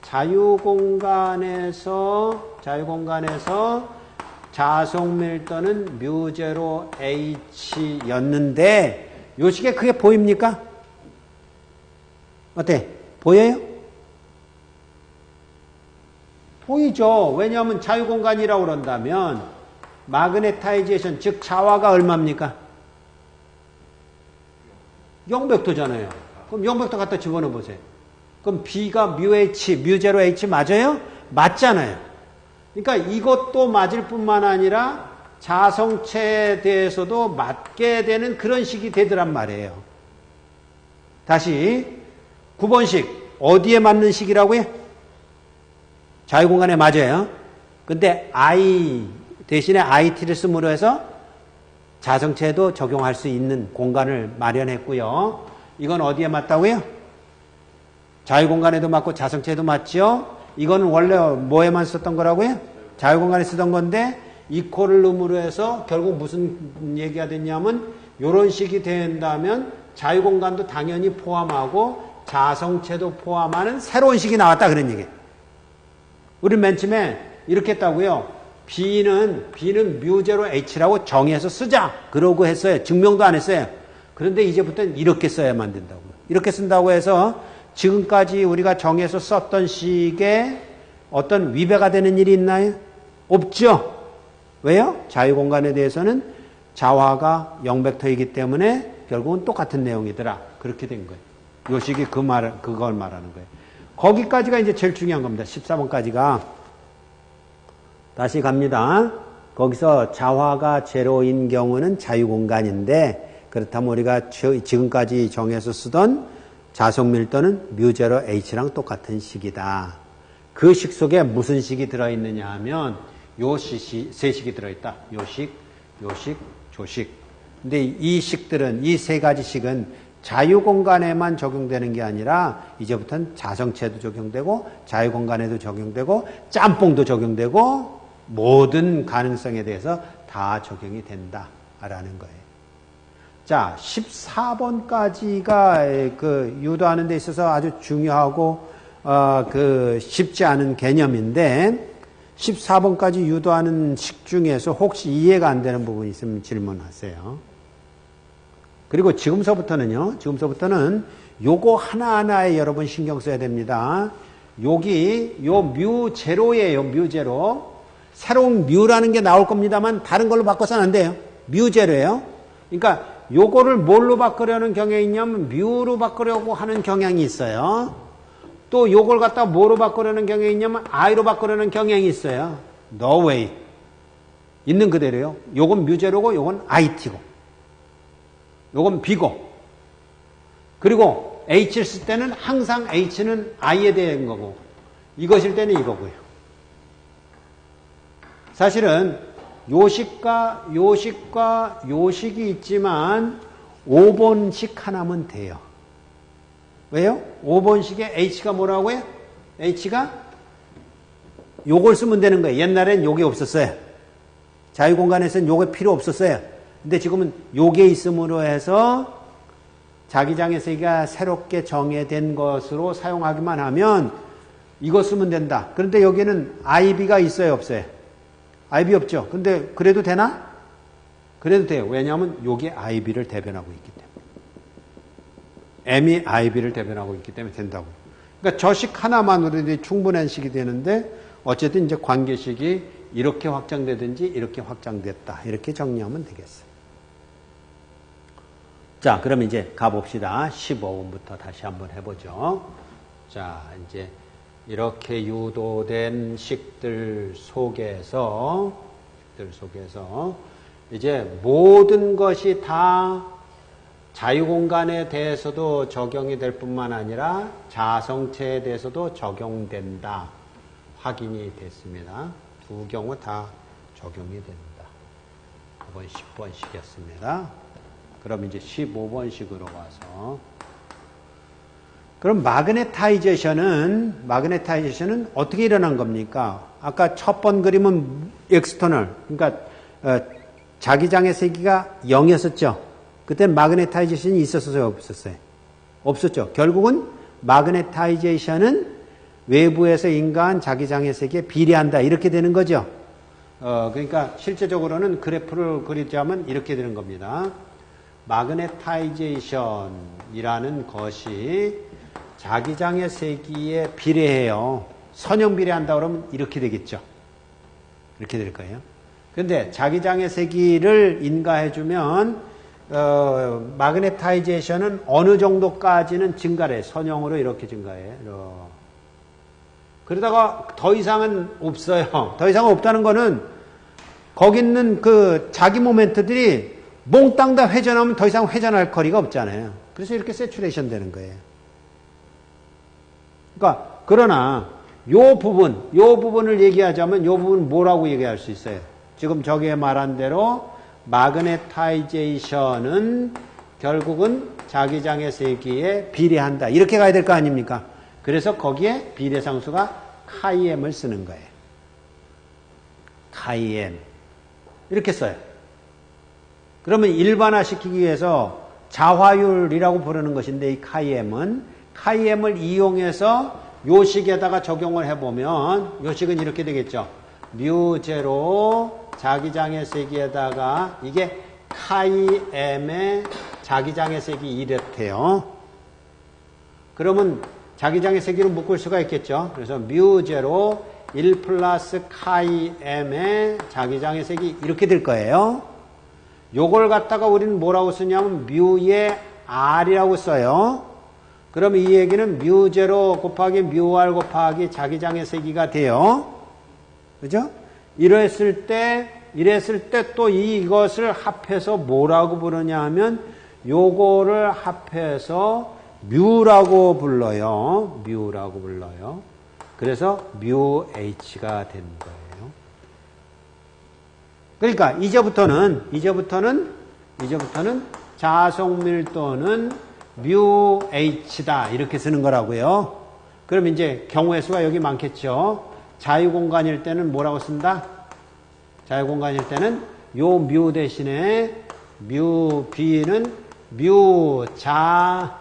자유공간에서 자속 밀도는 뮤0H였는데 요 식에 그게 보입니까? 어때? 보여요? 보이죠. 왜냐하면 자유공간이라고 그런다면 마그네타이제이션, 즉 자화가 얼마입니까? 0벡터잖아요. 그럼 0벡터 갖다 집어넣어 보세요. 그럼 B가 뮤0H 맞아요? 맞잖아요. 그러니까 이것도 맞을 뿐만 아니라 자성체에 대해서도 맞게 되는 그런 식이 되더란 말이에요. 다시 9번식 어디에 맞는 식이라고요? 자유공간에 맞아요. 근데 I 대신에 IT를 쓰므로 해서 자성체도 적용할 수 있는 공간을 마련했고요. 이건 어디에 맞다고요? 자유공간에도 맞고 자성체에도 맞죠? 이거는 원래 뭐에만 썼던 거라고요? 자유공간에 쓰던 건데 이코를 넣음으로 해서 결국 무슨 얘기가 됐냐면 이런 식이 된다면 자유공간도 당연히 포함하고 자성체도 포함하는 새로운 식이 나왔다 그런 얘기예요. 우리 맨 처음에 이렇게 했다고요. B는 뮤제로 H라고 정해서 쓰자. 그러고 했어요. 증명도 안 했어요. 그런데 이제부터는 이렇게 써야만 된다고요. 이렇게 쓴다고 해서 지금까지 우리가 정해서 썼던 식에 어떤 위배가 되는 일이 있나요? 없죠. 왜요? 자유공간에 대해서는 자화가 0벡터이기 때문에 결국은 똑같은 내용이더라. 그렇게 된 거예요. 요 식이 그걸 말하는 거예요. 거기까지가 이제 제일 중요한 겁니다. 14번까지가. 다시 갑니다. 거기서 자화가 제로인 경우는 자유공간인데, 그렇다면 우리가 지금까지 정해서 쓰던 자속 밀도는 뮤제로 H랑 똑같은 식이다. 그 식 속에 무슨 식이 들어있느냐 하면 요 세 식이 들어있다. 요식, 조식. 근데 이 식들은, 이 세 가지 식은 자유공간에만 적용되는 게 아니라 이제부터는 자성체도 적용되고 자유공간에도 적용되고 짬뽕도 적용되고 모든 가능성에 대해서 다 적용이 된다라는 거예요. 자, 14번까지가 그 유도하는 데 있어서 아주 중요하고 쉽지 않은 개념인데 14번까지 유도하는 식 중에서 혹시 이해가 안 되는 부분이 있으면 질문하세요. 그리고 지금서부터는 요거 하나하나에 여러분 신경 써야 됩니다. 여기 요 뮤제로예요. 뮤제로. 새로운 뮤라는 게 나올 겁니다만 다른 걸로 바꿔서는 안 돼요. 뮤제로예요. 그러니까 요거를 뭘로 바꾸려는 경향이 있냐면 뮤로 바꾸려고 하는 경향이 있어요. 또 요걸 갖다 뭐로 바꾸려는 경향이 있냐면 I로 바꾸려는 경향이 있어요. No way. 있는 그대로요. 요건 뮤제로고 요건 IT고 요건 B고 그리고 H를 쓸 때는 항상 H는 I에 대한 거고 이것일 때는 이거고요. 사실은 요식과 요식이 있지만 5번식 하나면 돼요. 왜요? 5번식에 H가 뭐라고요? H가 요걸 쓰면 되는 거예요. 옛날엔 요게 없었어요. 자유공간에서는 요게 필요 없었어요. 근데 지금은 요게 있음으로 해서 자기장의 세기가 새롭게 정해된 것으로 사용하기만 하면 이거 쓰면 된다. 그런데 여기는 IB가 있어요? 없어요? IB 없죠? 근데 그래도 되나? 그래도 돼요. 왜냐하면 요게 IB를 대변하고 있기 때문에. M이 IB를 대변하고 있기 때문에 된다고. 그러니까 저 식 하나만으로도 충분한 식이 되는데 어쨌든 이제 관계식이 이렇게 확장되든지 이렇게 확장됐다. 이렇게 정리하면 되겠어요. 자, 그럼 이제 가봅시다. 15번부터 다시 한번 해보죠. 자, 이제 이렇게 유도된 식들 속에서 이제 모든 것이 다 자유공간에 대해서도 적용이 될 뿐만 아니라 자성체에 대해서도 적용된다. 확인이 됐습니다. 두 경우 다 적용이 된다. 이번 10번식이었습니다. 그럼 이제 15번식으로 와서 그럼 마그네타이제이션은 어떻게 일어난 겁니까? 아까 첫 번 그림은 엑스터널, 그러니까 자기장의 세기가 0이었었죠. 그때 마그네타이제이션이 있었어요, 없었어요? 없었죠. 결국은 마그네타이제이션은 외부에서 인가한 자기장의 세기에 비례한다. 이렇게 되는 거죠. 그러니까 실제적으로는 그래프를 그리자면 이렇게 되는 겁니다. 마그네타이제이션이라는 것이 자기장의 세기에 비례해요. 선형 비례한다 그러면 이렇게 되겠죠. 이렇게 될 거예요. 그런데 자기장의 세기를 인가해주면 마그네타이제이션은 어느 정도까지는 증가를 해요. 선형으로 이렇게 증가해요. 그러다가 더 이상은 없어요. 더 이상은 없다는 거는 거기 있는 그 자기 모멘트들이 몽땅 다 회전하면 더 이상 회전할 거리가 없잖아요. 그래서 이렇게 세츄레이션 되는 거예요. 그러니까 그러나 요 부분을 얘기하자면 요 부분 뭐라고 얘기할 수 있어요? 지금 저기에 말한 대로 마그네타이제이션은 결국은 자기장의 세기에 비례한다. 이렇게 가야 될 거 아닙니까? 그래서 거기에 비례상수가 카이엠을 쓰는 거예요. 카이엠. 이렇게 써요. 그러면 일반화시키기 위해서 자화율이라고 부르는 것인데 이 카이엠을 이용해서 요식에다가 적용을 해보면 요식은 이렇게 되겠죠. 뮤제로 자기장의 세기에다가 이게 카이 m의 자기장의 세기 이렇대요. 그러면 자기장의 세기로 묶을 수가 있겠죠. 그래서 뮤제로 1 플러스 카이 m의 자기장의 세기 이렇게 될 거예요. 요걸 갖다가 우리는 뭐라고 쓰냐면 뮤의 r이라고 써요. 그럼 이 얘기는 뮤제로 곱하기 뮤r 곱하기 자기장의 세기가 돼요. 그죠? 이랬을 때 또 이것을 합해서 뭐라고 부르냐 하면 요거를 합해서 뮤라고 불러요. 뮤라고 불러요. 그래서 뮤 h가 되는 거예요. 그러니까 이제부터는 자속 밀도는 뮤 h다 이렇게 쓰는 거라고요. 그럼 이제 경우의 수가 여기 많겠죠. 자유공간일 때는 뭐라고 쓴다? 자유공간일 때는 요 뮤 대신에 뮤 b는 뮤 자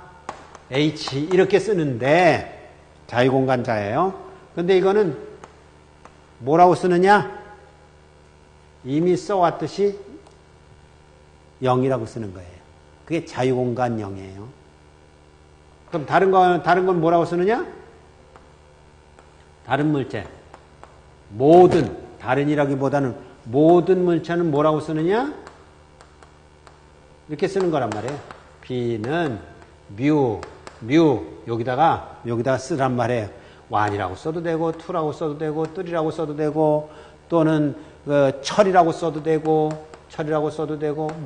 h 이렇게 쓰는데 자유공간자예요. 근데 이거는 뭐라고 쓰느냐? 이미 써왔듯이 0이라고 쓰는 거예요. 그게 자유공간 0이에요. 그럼 다른 건 뭐라고 쓰느냐? 다른 물체. 다른이라기보다는 모든 물체는 뭐라고 쓰느냐? 이렇게 쓰는 거란 말이에요. B는 뮤, 여기다가 쓰란 말이에요. 1이라고 써도 되고, 2라고 써도 되고, 3라고 써도 되고, 또는 철이라고 써도 되고,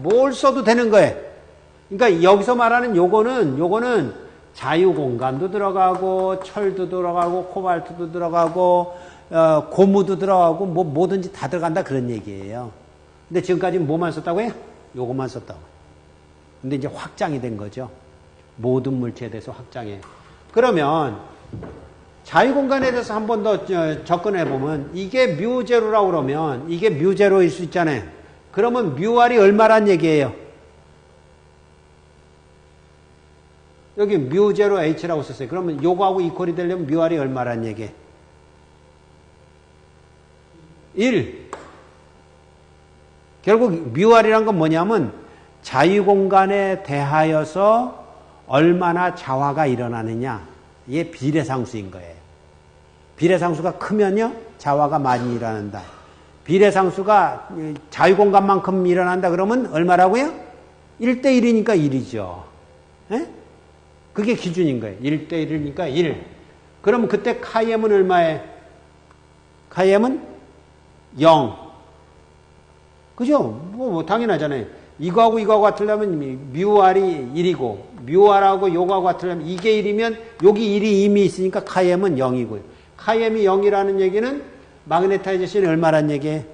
뭘 써도 되는 거예요. 그러니까 여기서 말하는 요거는 자유공간도 들어가고, 철도 들어가고, 코발트도 들어가고, 고무도 들어가고, 뭐든지 다 들어간다 그런 얘기예요. 근데 지금까지 뭐만 썼다고요? 요것만 썼다고. 근데 이제 확장이 된 거죠. 모든 물체에 대해서 확장해. 그러면 자유공간에 대해서 한 번 더 접근해 보면 이게 뮤제로라고 그러면 이게 뮤제로일 수 있잖아요. 그러면 뮤r이 얼마란 얘기예요? 여기 뮤제로 h라고 썼어요. 그러면 요거하고 이퀄이 되려면 뮤r이 얼마란 얘기예요? 1. 결국 뮤r이란 건 뭐냐면 자유공간에 대하여서 얼마나 자화가 일어나느냐. 이게 비례상수인 거예요. 비례상수가 크면요, 자화가 많이 일어난다. 비례상수가 자유공간만큼 일어난다 그러면 얼마라고요? 1대1이니까 1이죠. 에? 그게 기준인 거예요. 1대1이니까 1. 그럼 그때 카이엠은 얼마예요? 카이엠은 0. 그죠? 뭐 당연하잖아요. 이거하고 같으려면 뮤r이 1이고 뮤r하고 요거하고 같으려면 이게 1이면 여기 1이 이미 있으니까 카이엠은 0이고요. 카이엠이 0이라는 얘기는 마그네타이제이션이 얼마란 얘기예요?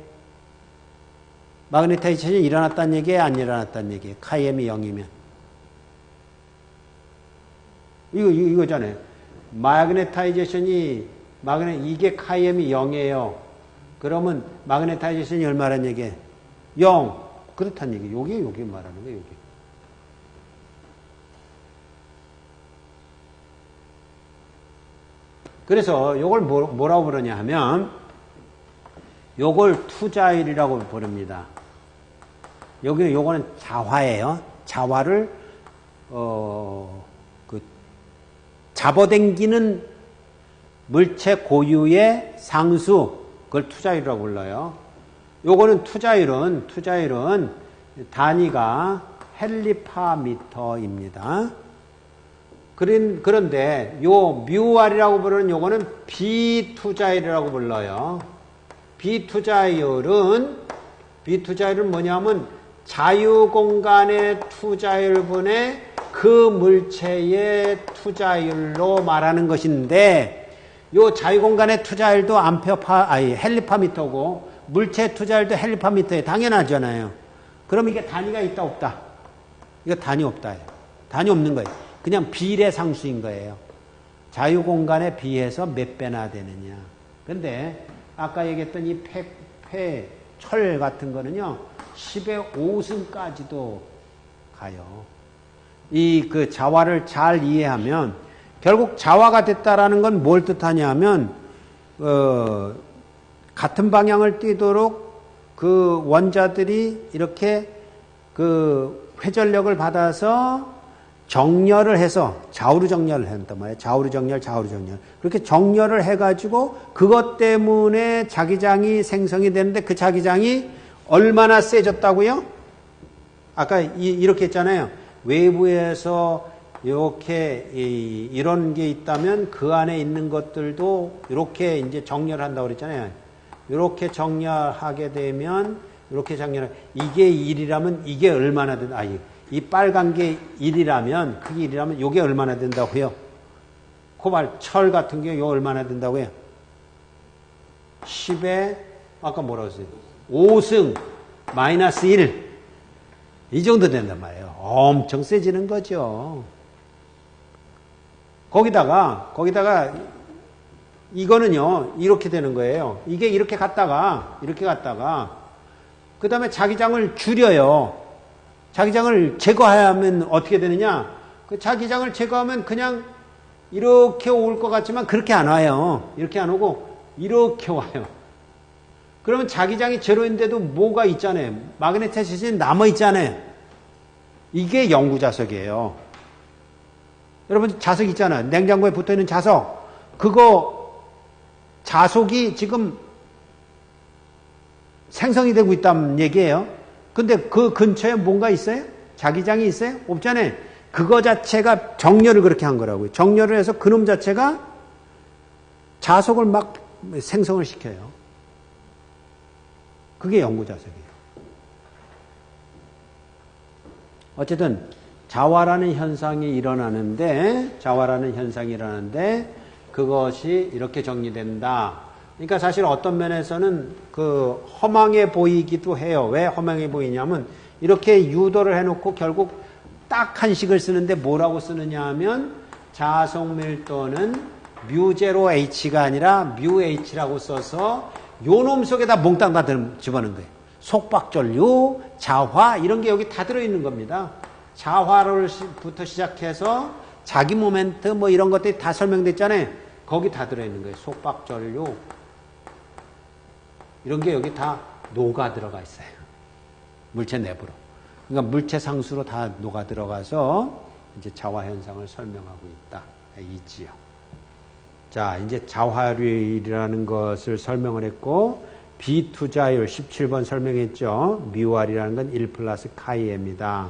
마그네타이제이션이 일어났다는 얘기예요? 안 일어났다는 얘기예요? 카이엠이 0이면. 이거잖아요. 이게 카이엠이 0이에요. 그러면 마그네타이제이션이 얼마란 얘기예요? 0. 그렇다는 얘기. 요게 말하는 거예요, 요게. 그래서 요걸 뭐라고 부르냐 하면 요걸 투자율이라고 부릅니다. 요거는 자화예요. 자화를 잡아당기는 물체 고유의 상수, 그걸 투자율이라고 불러요. 요거는 투자율은 단위가 헬리파미터입니다. 그런데 요 뮤r이라고 부르는 요거는 비투자율이라고 불러요. 비투자율은 뭐냐면 자유공간의 투자율분의 그 물체의 투자율로 말하는 것인데, 요 자유공간의 투자율도 헬리파미터고 물체 투자율도 헬리파미터에 당연하잖아요. 그럼 이게 단위가 있다 없다? 이거 단위 없다. 단위 없는 거예요. 그냥 비례상수인 거예요. 자유공간에 비해서 몇 배나 되느냐. 근데 아까 얘기했던 이 철 같은 거는요, 10의 5승까지도 가요. 그 자화를 잘 이해하면 결국 자화가 됐다라는 건 뭘 뜻하냐면 같은 방향을 띄도록 그 원자들이 이렇게 그 회전력을 받아서 정렬을 해서 좌우로 정렬을 한단 말이에요. 좌우로 정렬, 좌우로 정렬. 그렇게 정렬을 해가지고 그것 때문에 자기장이 생성이 되는데 그 자기장이 얼마나 세졌다고요? 아까 이렇게 했잖아요. 외부에서 이렇게 이런 게 있다면 그 안에 있는 것들도 이렇게 이제 정렬한다고 그랬잖아요. 이렇게 정렬하게 되면 이렇게 정렬. 이게 1이라면 이게 얼마나 된다. 이 빨간 게 1이라면 그게 1이라면 이게 얼마나 된다고요? 코발트, 철 같은 게 이거 얼마나 된다고요? 10에 아까 뭐라고 했어요? 5승 마이너스 1. 이 정도 된단 말이에요. 엄청 세지는 거죠. 거기다가 이거는요 이렇게 되는 거예요. 이게 이렇게 갔다가 그 다음에 자기장을 줄여요. 자기장을 제거하면 어떻게 되느냐? 그 자기장을 제거하면 그냥 이렇게 올 것 같지만 그렇게 안 와요. 이렇게 안 오고 이렇게 와요. 그러면 자기장이 제로인데도 뭐가 있잖아요. 마그네티즘이 남아 있잖아요. 이게 영구자석이에요. 여러분 자석 있잖아요. 냉장고에 붙어있는 자석. 그거 자석이 지금 생성이 되고 있다는 얘기예요. 근데 그 근처에 뭔가 있어요? 자기장이 있어요? 없잖아요. 그거 자체가 정렬을 그렇게 한 거라고요. 정렬을 해서 그놈 자체가 자석을 막 생성을 시켜요. 그게 영구자석이에요. 어쨌든 자화라는 현상이 일어나는데 그것이 이렇게 정리된다. 그러니까 사실 어떤 면에서는 그 허망해 보이기도 해요. 왜 허망해 보이냐면 이렇게 유도를 해놓고 결국 딱 한 식을 쓰는데 뭐라고 쓰느냐 하면 자석 밀도는 뮤제로 H가 아니라 뮤 H라고 써서 요놈 속에다 몽땅 다 집어넣은 거예요. 속박전류, 자화 이런 게 여기 다 들어있는 겁니다. 자화로부터 시작해서 자기 모멘트 뭐 이런 것들이 다 설명됐잖아요. 거기 다 들어있는 거예요. 속박전류 이런 게 여기 다 녹아 들어가 있어요. 물체 내부로. 그러니까 물체 상수로 다 녹아 들어가서 이제 자화 현상을 설명하고 있다. 이지요. 자, 이제 자화율이라는 것을 설명을 했고 비투자율 17번 설명했죠. 뮤R이라는 건 1 플러스 카이에입니다.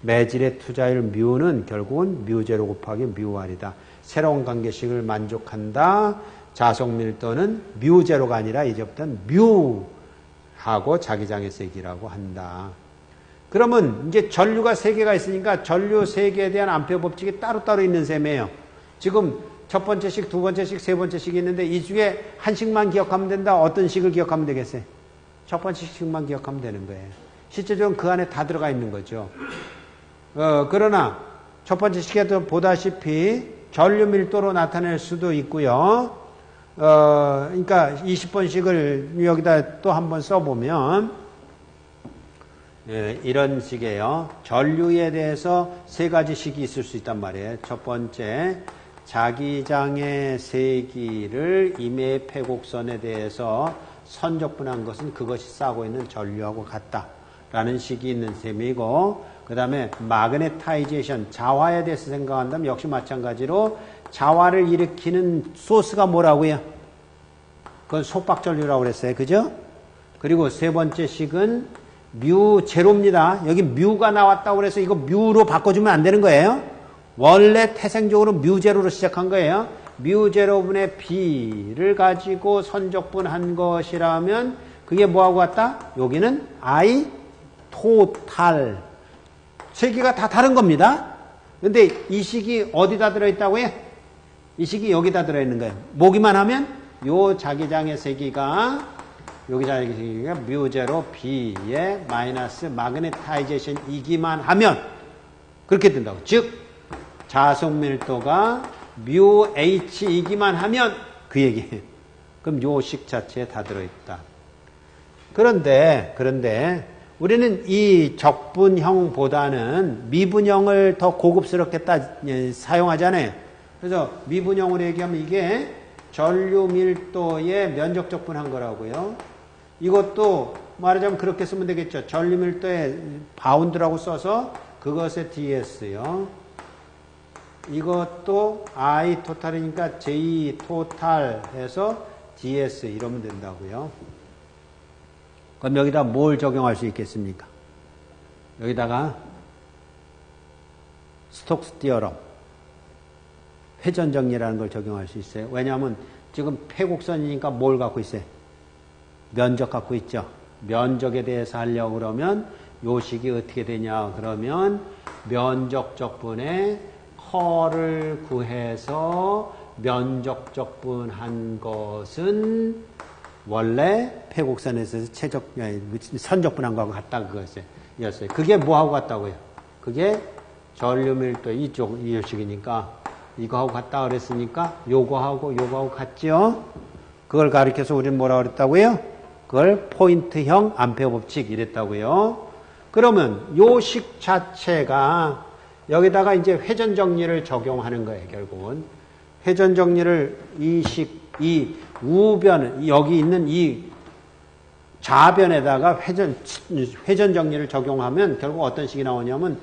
매질의 투자율 뮤는 결국은 뮤제로 곱하기 뮤R이다. 새로운 관계식을 만족한다. 자석 밀도는 뮤제로가 아니라 이제부터는 뮤하고 자기장의 세기라고 한다. 그러면 이제 전류가 3개가 있으니까 전류 3개에 대한 암페어 법칙이 따로따로 있는 셈이에요. 지금 첫 번째 식, 두 번째 식, 세 번째 식이 있는데 이 중에 한 식만 기억하면 된다. 어떤 식을 기억하면 되겠어요? 첫 번째 식만 기억하면 되는 거예요. 실제적으로 그 안에 다 들어가 있는 거죠. 그러나 첫 번째 식에도 보다시피 전류 밀도로 나타낼 수도 있고요. 그러니까 20번식을 여기다 또 한번 써보면 이런 식이에요. 전류에 대해서 3가지 식이 있을 수 있단 말이에요. 첫 번째, 자기장의 세기를 임의 폐곡선에 대해서 선적분한 것은 그것이 싸고 있는 전류하고 같다라는 식이 있는 셈이고, 그 다음에 마그네타이제이션, 자화에 대해서 생각한다면 역시 마찬가지로 자화를 일으키는 소스가 뭐라고요? 그건 속박전류라고 그랬어요. 그죠? 그리고 세 번째 식은 뮤 제로입니다. 여기 뮤가 나왔다고 그래서 이거 뮤로 바꿔주면 안 되는 거예요. 원래 태생적으로 뮤 제로로 시작한 거예요. 뮤 제로분의 B를 가지고 선적분한 것이라면 그게 뭐하고 같다? 여기는 I 토탈. 세 개가 다 다른 겁니다. 근데 이 식이 어디다 들어있다고요? 이 식이 여기다 들어있는 거예요. 모기만 하면 요 자기장의 세기가 여기 자기장의 세기가 뮤제로 B의 마이너스 마그네타이제이션 이기만 하면 그렇게 된다고. 즉 자석 밀도가 뮤 H이기만 하면 그 얘기예요. 그럼 요 식 자체에 다 들어있다. 그런데 우리는 이 적분형보다는 미분형을 더 고급스럽게 사용하잖아요. 그래서 미분형으로 얘기하면 이게 전류 밀도의 면적적분한 거라고요. 이것도 말하자면 그렇게 쓰면 되겠죠. 전류 밀도의 바운드라고 써서 그것의 ds요. 이것도 I 토탈이니까 J 토탈 해서 ds 이러면 된다고요. 그럼 여기다 뭘 적용할 수 있겠습니까? 여기다가 스톡스 티어럼 회전정리라는 걸 적용할 수 있어요. 왜냐하면 지금 폐곡선이니까 뭘 갖고 있어요? 면적 갖고 있죠. 면적에 대해서 하려고 그러면 요 식이 어떻게 되냐 그러면 면적적분의 커를 구해서 면적적분한 것은 원래 폐곡선에서 선적분한 거하고 같다 그거였어요. 그게 뭐하고 같다고요? 그게 전류밀도 이쪽 이식이니까 이거하고 같다 그랬으니까 요거하고 같죠? 그걸 가리켜서 우리는 뭐라 그랬다고요? 그걸 포인트형 암페어 법칙 이랬다고요. 그러면 요 식 자체가 여기다가 이제 회전 정리를 적용하는 거예요, 결국은. 회전 정리를 이 우변, 여기 있는 이 좌변에다가 회전 정리를 적용하면 결국 어떤 식이 나오냐면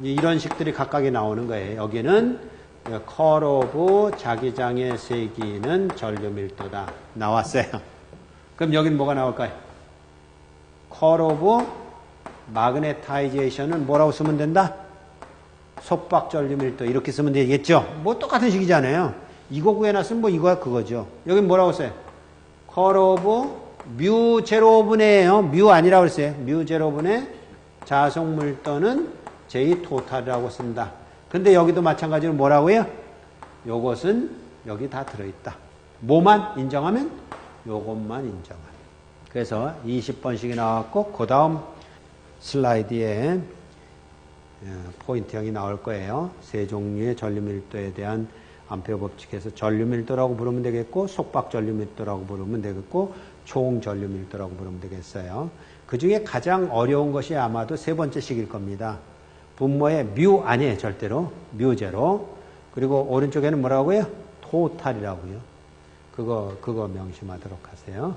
이런 식들이 각각이 나오는 거예요. 여기는 컬 오브 자기장의 세기는 전류 밀도다. 나왔어요. 그럼 여긴 뭐가 나올까요? 컬 오브 마그네타이제이션은 뭐라고 쓰면 된다? 속박 전류 밀도 이렇게 쓰면 되겠죠? 뭐 똑같은 식이잖아요. 이거 구해놨으면 뭐 이거야 그거죠. 여긴 뭐라고 써요? 컬 오브 뮤 제로분의요. 뮤 아니라고 그랬어요. 뮤 제로분의 자속 밀도는 J 토탈이라고 쓴다. 근데 여기도 마찬가지로 뭐라고요? 요것은 여기 다 들어있다. 뭐만 인정하면? 요것만 인정하면. 그래서 20번씩이 나왔고 그 다음 슬라이드에 포인트형이 나올 거예요. 세 종류의 전류밀도에 대한 암페어 법칙에서 전류밀도라고 부르면 되겠고 속박 전류밀도라고 부르면 되겠고 총 전류밀도라고 부르면 되겠어요. 그 중에 가장 어려운 것이 아마도 세 번째 식일 겁니다. 분모의 뮤 아니에요, 절대로. 뮤 제로. 그리고 오른쪽에는 뭐라고요? 토탈이라고요. 그거 명심하도록 하세요.